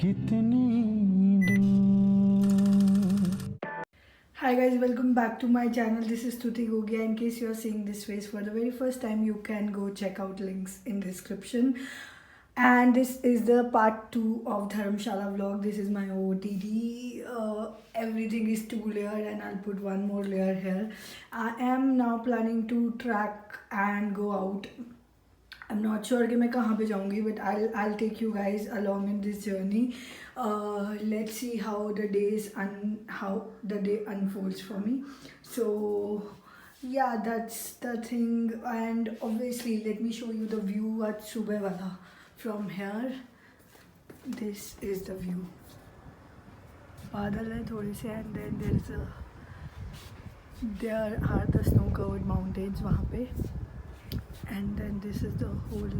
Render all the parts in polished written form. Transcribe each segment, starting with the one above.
कितनी दूर. Hi guys, welcome back to my channel. This is Tuti Gogia. In case you are seeing this face for the very first time, you can go check out links in description. And this is the part 2 of Dharamshala vlog. This is my OTD. Everything is 2 layered and I'll put one more layer here. I am now planning to track and go out. I'm not sure कि मैं कहाँ पे जाऊँगी, but I'll take you guys along in this journey. Let's see how the day unfolds for me. So yeah, that's the thing. And obviously, let me show you the view at Subeh wala from here. This is the view. बादल है थोड़े से, and then there are the snow-covered mountains वहाँ पे. And then this is the whole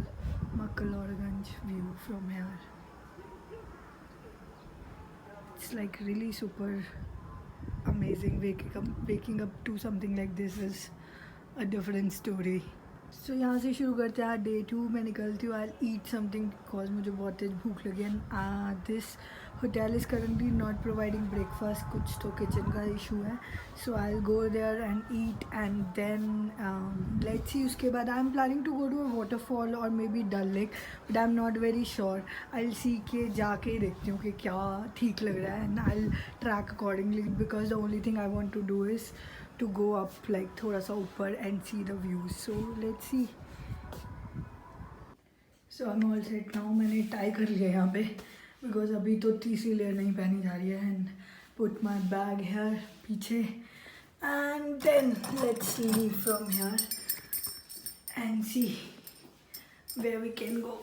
MacLeodganj view from here. It's like really super amazing. Waking up to something like this is a different story. So यहाँ से शुरू करते हैं day 2. मैं निकलती हूँ. I'll eat something because मुझे बहुत तेज भूख लगी है. This hotel is currently not providing breakfast. कुछ तो kitchen का issue है. So I'll go there and eat, and then let's see. उसके बाद I'm planning to go to a waterfall or maybe Dal Lake, but I'm not very sure. I'll see के जाके देखती हूँ कि क्या ठीक लग रहा है, and I'll track accordingly because the only thing I want to do is to go up like थोड़ा सा ऊपर and see the views. So let's see. So I'm all set now. मैंने tie कर लिया यहाँ पे because अभी तो तीसरी layer नहीं पहनी जा रही है, and put my bag here पीछे, and then let's leave from here and see where we can go.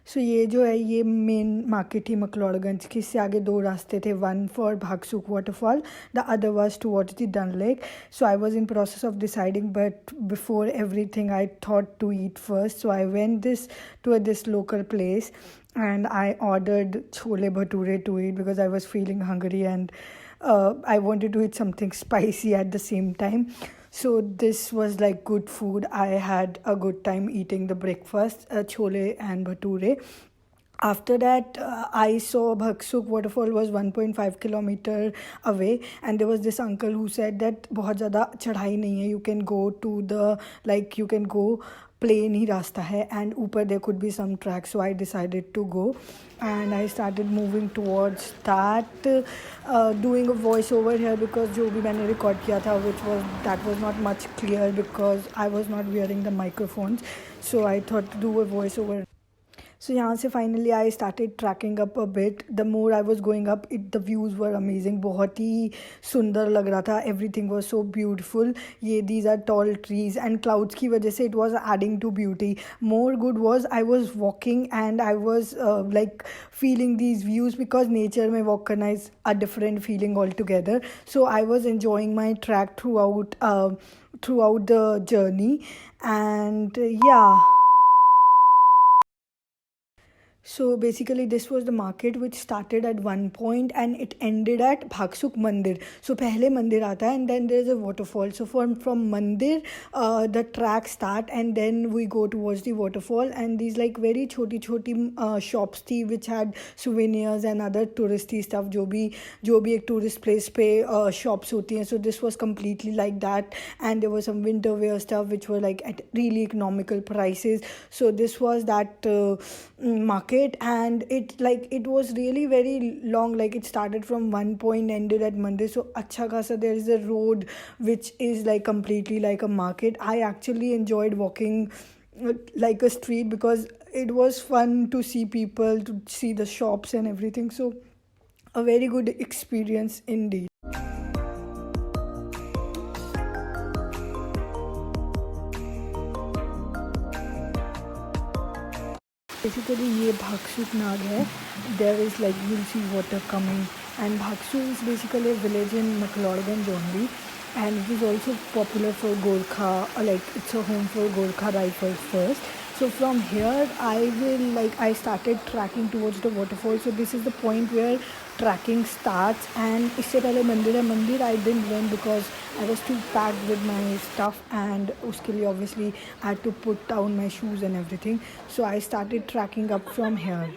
सो ये जो है ये मेन मार्केट ही मैक्लोडगंज की. इससे आगे 2 रास्ते थे. One for Bhagsu waterfall, the other was towards the Dal lake. So I was in process of deciding, but before everything I thought to eat first. So I went this local place and I ordered chole bhature to eat because I was feeling hungry, and I wanted to eat something spicy at the same time. So this was like good food. I had a good time eating the breakfast, chole and bhature. After that, I saw Bhakshu Waterfall was 1.5 kilometer away, and there was this uncle who said that बहुत ज़्यादा चढ़ाई नहीं है. You can go to you can go plain ही रास्ता है, and ऊपर there could be some tracks. So I decided to go, and I started moving towards that, doing a voice over here because जो भी मैंने record किया था that was not much clear because I was not wearing the microphones. So I thought to do a voice over. So यहाँ से finally I started tracking up a bit. The more I was going up, the views were amazing. बहुत ही सुंदर लग रहा था. Everything was so beautiful. These are tall trees and clouds की वजह से it was adding to beauty. More good was I was walking and I was like feeling these views because nature में walk करना is a different feeling altogether. So I was enjoying my track throughout the journey, and yeah. So basically this was the market which started at one point and it ended at Bhaksuk Mandir. So पहले मंदिर आता है and then there is a waterfall. So from मंदिर the track start and then we go towards the waterfall, and these like very छोटी shops थी which had souvenirs and other touristy stuff जो भी एक tourist place पे shops होती हैं. So this was completely like that, and there was some winter wear stuff which were like at really economical prices. So this was that market, and it was really very long. Like it started from one point, ended at Mandir. So अच्छा खासा there is a road which is like completely like a market. I actually enjoyed walking like a street because it was fun to see people, to see the shops and everything. So a very good experience indeed. Basically ये भागसुक नाग है. There is like you'll see water coming, and Bhakshu is basically a village in MacLeodganj only, and it is also popular for Gorkha, like it's a home for Gorkha rifles first. So from here I started tracking towards the waterfall. So this is the point where tracking starts, and इससे पहले मंदिर I didn't went because I was too packed with my stuff, and उसके लिए obviously I had to put down my shoes and everything. So I started tracking up from here.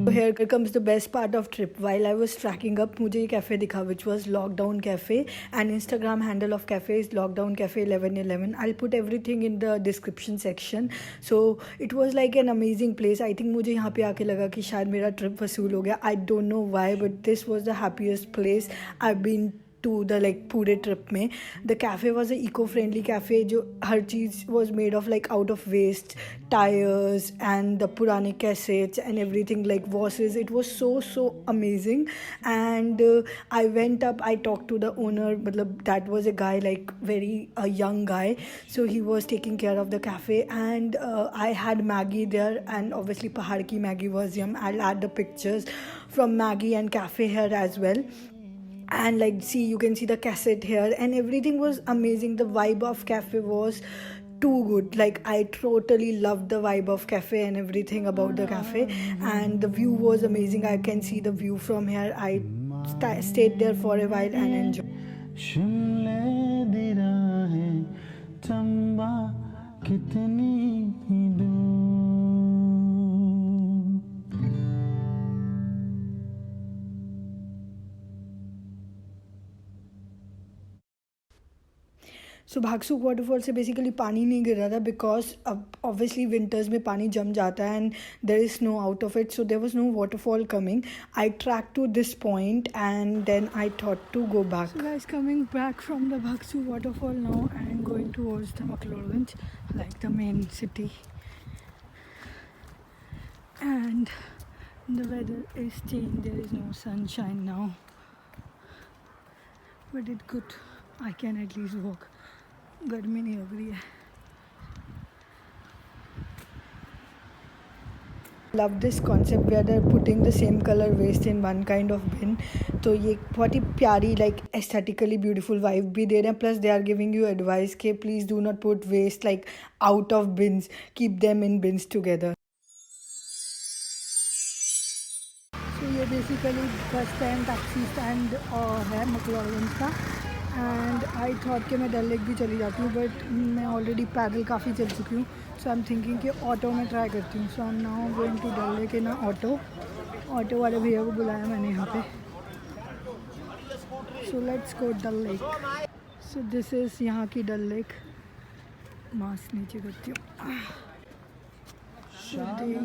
So here comes the best part of trip. While I was tracking up, मुझे ये cafe दिखा, which was Lockdown Cafe, and Instagram handle of cafe is Lockdown Cafe 1111. I'll put everything in the description section. So it was like an amazing place. I think मुझे यहाँ पे आके लगा कि शायद मेरा trip वसूल हो गया. I don't know why, but this was the happiest place I've been to the पूरे ट्रिप में. The cafe was an eco-friendly cafe जो हर चीज़ was made of out of waste, tires and the पुराने cassettes and everything, like vases. It was so amazing. And I went up, I talked to the owner. That was a guy, very a young guy, so he was taking care of the cafe. And I had Maggie there, and obviously Pahad ki Maggie was yum. I'll add the pictures from Maggie and cafe here as well. And see, you can see the cassette here, and everything was amazing. The vibe of cafe was too good. I totally loved the vibe of cafe and everything about the cafe, and the view was amazing. I can see the view from here. I stayed there for a while and enjoyed. So Bhagsu waterfall से basically पानी नहीं गिर रहा था, because अब obviously winters में पानी जम जाता है and there is snow out of it, so there was no waterfall coming. I trek to this point and then I thought to go back. So guys, coming back from the Bhagsu waterfall now and going towards the MacLeodganj, the main city. And the weather is changed. There is no sunshine now, but it's good. I can at least walk. गर्मी नहीं लग रही है. Love this concept where they're putting the same color waste in one kind of bin. तो ये बहुत ही प्यारी aesthetically beautiful vibe भी दे रहे हैं. Plus they are giving you advice कि please do not put waste out of bins. Keep them in bins together. So ये basically bus stand, taxi stand है MacLeodganj का. एंड आई थॉट कि मैं डल lake भी चली जाती हूँ, बट मैं ऑलरेडी पैदल काफ़ी चल चुकी हूँ. सो आई एम थिंकिंग कि ऑटो में ट्राई करती हूँ. So I am now going to Dal lake in auto वाले भैया को बुलाया मैंने यहाँ पे. So let's go Dal lake. So this is यहाँ की डल लेक. मास्क नीचे करती हूँ.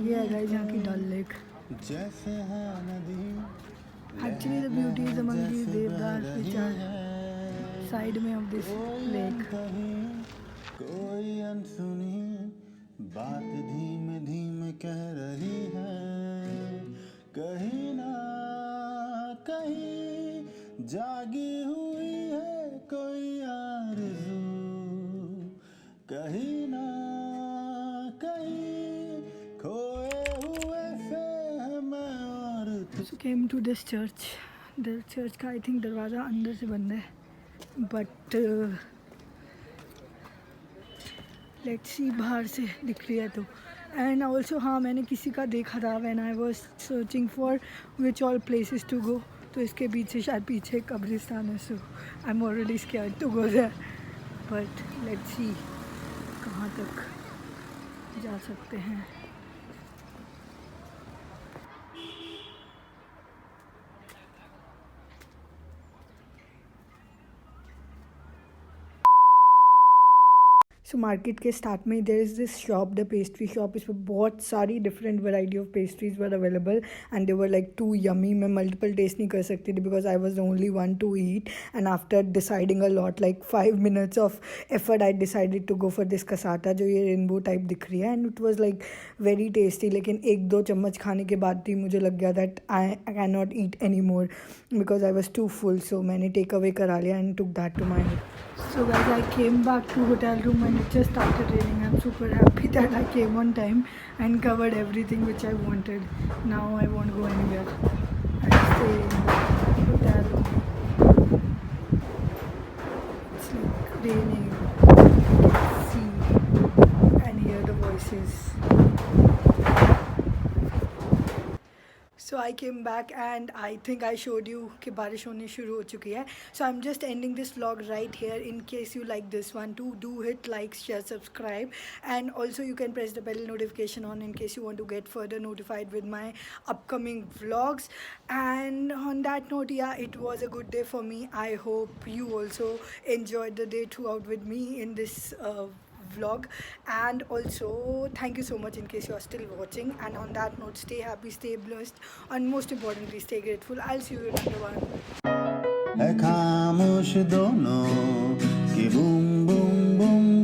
ये है गाइस यहाँ की Dal lake. Actually the beauty is among these देवदार व्हिच आर साइड में ऑफ दिस लेक. कोई अनसुनी बात धीमे धीमे कह रही है, कहीं ना कहीं जागी हुई है कोई आरज़ू, कहीं ना कहीं खोए हुए से मैं और So came to this church. The church का आई थिंक दरवाज़ा अंदर से बंद है, बट लेट्स सी बाहर से दिख रही है तो. एंड ऑल्सो हाँ, मैंने किसी का देखा था when I was searching for which all places to go. तो इसके पीछे शायद पीछे कब्रिस्तान है. So I am already scared to go there, but let's see कहाँ तक जा सकते हैं. So So market के start में there is this shop, the pastry shop, इसमें बहुत सारी different variety of pastries were available and they were like too yummy. मैं multiple taste नहीं कर सकती थी because I was the only one to eat, and after deciding a lot, like 5 minutes of effort, I decided to go for this cassata जो ये rainbow type दिख रही है, and it was like very tasty. लेकिन एक दो चम्मच खाने के बाद ही मुझे लग गया that I cannot eat anymore because I was too full. So मैंने take away करा लिया and took that to my head. So guys, I came back to hotel room and it just started raining. I'm super happy that I came on time and covered everything which I wanted. Now I won't go anywhere. I'll stay in the hotel room. It's like raining. I can see and hear the voices. So I came back and I think I showed you कि बारिश होने शुरू हो चुकी है. So I'm just ending this vlog right here. In case you like this one too, do hit like, share, subscribe, and also you can press the bell notification on in case you want to get further notified with my upcoming vlogs. And on that note, yeah, it was a good day for me. I hope you also enjoyed the day throughout with me in this vlog, and also thank you so much in case you are still watching. And on that note, stay happy, stay blessed, and most importantly, stay grateful. I'll see you in another one. है खामोश दोनों कि boom boom boom